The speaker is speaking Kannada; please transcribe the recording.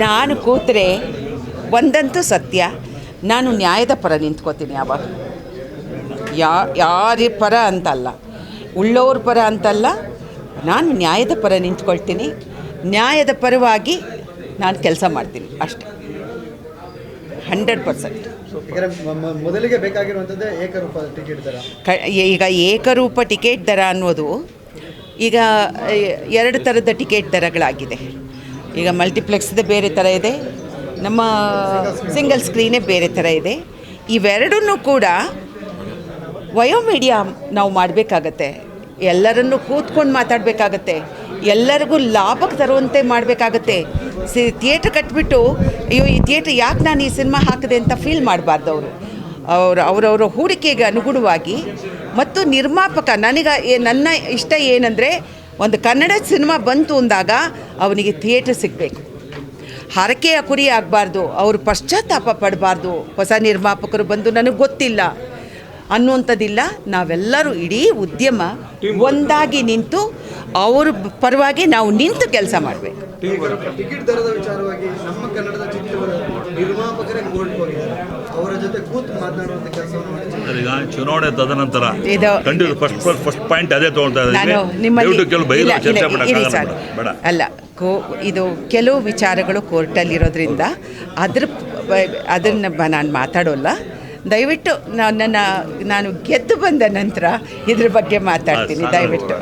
ನಾನು ಕೂತ್ರೆ ಒಂದಂತೂ ಸತ್ಯ, ನಾನು ನ್ಯಾಯದ ಪರ ನಿಂತ್ಕೋತೀನಿ. ಯಾವಾಗ ಯಾರ ಪರ ಅಂತಲ್ಲ, ಉಳ್ಳೋರ ಪರ ಅಂತಲ್ಲ, ನಾನು ನ್ಯಾಯದ ಪರ ನಿಂತ್ಕೊಳ್ತೀನಿ. ನ್ಯಾಯದ ಪರವಾಗಿ ನಾನು ಕೆಲಸ ಮಾಡ್ತೀನಿ ಅಷ್ಟೇ, 100%. ಮೊದಲಿಗೆ ಬೇಕಾಗಿರುವಂಥದ್ದೇ ಏಕರೂಪ ಟಿಕೆಟ್ ದರ. ಈಗ ಏಕರೂಪ ಟಿಕೆಟ್ ದರ ಅನ್ನೋದು ಈಗ ಎರಡು ಥರದ ಟಿಕೆಟ್ ದರಗಳಾಗಿದೆ. ಈಗ ಮಲ್ಟಿಪ್ಲೆಕ್ಸ್ದೇ ಬೇರೆ ಥರ ಇದೆ, ನಮ್ಮ ಸಿಂಗಲ್ ಸ್ಕ್ರೀನೇ ಬೇರೆ ಥರ ಇದೆ. ಇವೆರಡನ್ನೂ ಕೂಡ ವಯೋಮೀಡಿಯಾ ನಾವು ಮಾಡಬೇಕಾಗತ್ತೆ. ಎಲ್ಲರನ್ನೂ ಕೂತ್ಕೊಂಡು ಮಾತಾಡಬೇಕಾಗತ್ತೆ, ಎಲ್ಲರಿಗೂ ಲಾಭಕ್ಕೆ ತರುವಂತೆ ಮಾಡಬೇಕಾಗತ್ತೆ. ಥಿಯೇಟ್ರ್ ಕಟ್ಬಿಟ್ಟು ಅಯ್ಯೋ ಈ ಥಿಯೇಟ್ರ್ ಯಾಕೆ ನಾನು ಈ ಸಿನಿಮಾ ಹಾಕಿದೆ ಅಂತ ಫೀಲ್ ಮಾಡಬಾರ್ದು. ಅವರವರ ಹೂಡಿಕೆಗೆ ಅನುಗುಣವಾಗಿ ಮತ್ತು ನಿರ್ಮಾಪಕ ನನ್ನ ಇಷ್ಟ ಏನಂದರೆ, ಒಂದು ಕನ್ನಡ ಸಿನಿಮಾ ಬಂತು ಅಂದಾಗ ಅವನಿಗೆ ಥಿಯೇಟ್ರ್ ಸಿಗಬೇಕು, ಹರಕೆಯ ಕುರಿ ಆಗಬಾರ್ದು, ಅವರು ಪಶ್ಚಾತ್ತಾಪ ಪಡಬಾರ್ದು. ಹೊಸ ನಿರ್ಮಾಪಕರು ಬಂದು ನನಗೆ ಗೊತ್ತಿಲ್ಲ ಅನ್ನುವಂಥದ್ದಿಲ್ಲ. ನಾವೆಲ್ಲರೂ ಇಡೀ ಉದ್ಯಮ ಒಂದಾಗಿ ನಿಂತು ಅವ್ರ ಪರವಾಗಿ ನಾವು ನಿಂತು ಕೆಲಸ ಮಾಡಬೇಕು. ಟಿಕೆಟ್ ದರದ ವಿಚಾರವಾಗಿ ನಮ್ಮ ಕನ್ನಡದ ಚಿತ್ರಗಳ ನಿರ್ಮಾಪಕರೇ ಕೋರ್ಟ್ಗೆ ಹೋಗಿದ್ದಾರೆ, ಅವರ ಜೊತೆ ಕೂತು ಮಾತನಾಡುವಂಥ ಕೆಲಸವನ್ನು ಮಾಡಿ. ಈಗ ಚುನಾವಣೆ ತದನಂತರ ಫಸ್ಟ್ ಪಾಯಿಂಟ್ ಅದೇ ತಗೊಳ್ತಾ ನಾನು ನಿಮ್ಮಲ್ಲಿ ಅಲ್ಲ, ಇದು ಕೆಲವು ವಿಚಾರಗಳು ಕೋರ್ಟಲ್ಲಿರೋದ್ರಿಂದ ಅದನ್ನು ನಾನು ಮಾತಾಡೋಲ್ಲ. ದಯವಿಟ್ಟು ನಾನು ಗೆದ್ದು ಬಂದ ನಂತರ ಇದ್ರ ಬಗ್ಗೆ ಮಾತಾಡ್ತೀನಿ. ದಯವಿಟ್ಟು